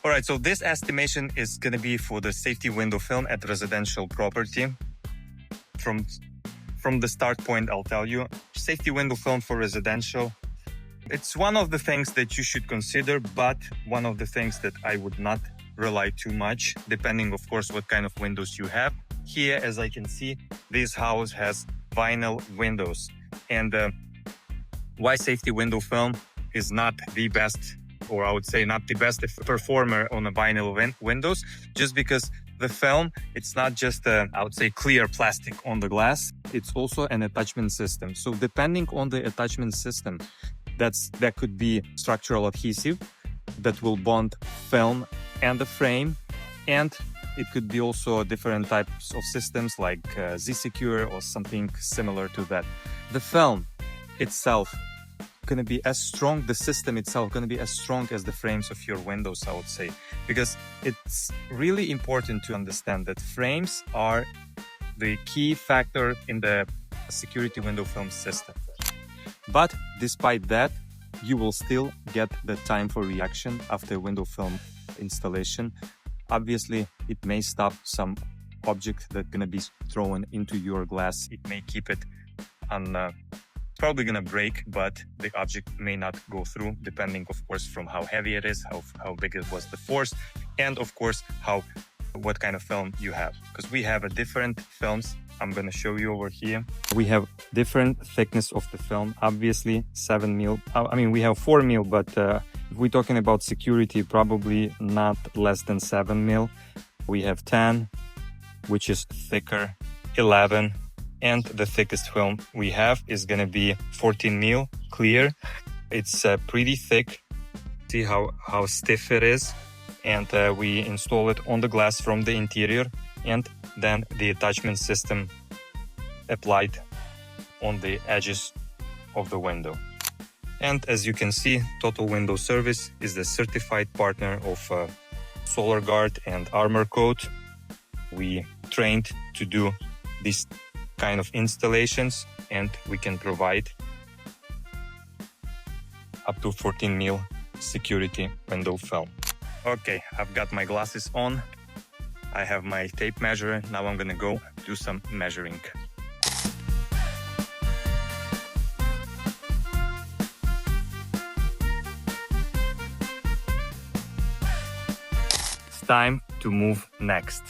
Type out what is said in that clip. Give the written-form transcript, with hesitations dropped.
All right, so this estimation is going to be for the safety window film at residential property. From the start point, I'll tell you, safety window film for residential, it's one of the things that you should consider, but one of the things that I would not rely too much, depending, of course, what kind of windows you have. Here, as I can see, this house has vinyl windows. And why safety window film is not the best, or I would say not the best performer on a vinyl windows, just because the film, it's not just I would say clear plastic on the glass, it's also an attachment system. So depending on the attachment system, that could be structural adhesive that will bond film and the frame, and it could be also different types of systems like Z-Secure or something similar to that. The film itself going to be as strong, the system itself going to be as strong as the frames of your windows, I would say, because it's really important to understand that frames are the key factor in the security window film system. But despite that, you will still get the time for reaction after window film installation. Obviously, it may stop some object that's going to be thrown into your glass. It may keep it on, probably going to break, but the object may not go through, depending, of course, from how heavy it is, how big it was the force, and of course, what kind of film you have. Because we have a different films. I'm going to show you over here. We have different thickness of the film. Obviously, 7 mil. I mean, we have 4 mil, but if we're talking about security, probably not less than 7 mil. We have 10, which is thicker, 11, and the thickest film we have is going to be 14 mil clear. It's pretty thick. See how stiff it is. And we install it on the glass from the interior, and then the attachment system applied on the edges of the window. And as you can see, Total Window Service is the certified partner of Solar Guard and Armor Coat. We trained to do this kind of installations, and we can provide up to 14 mil security window film. Okay, I've got my glasses on. I have my tape measure. Now I'm gonna go do some measuring. It's time to move next.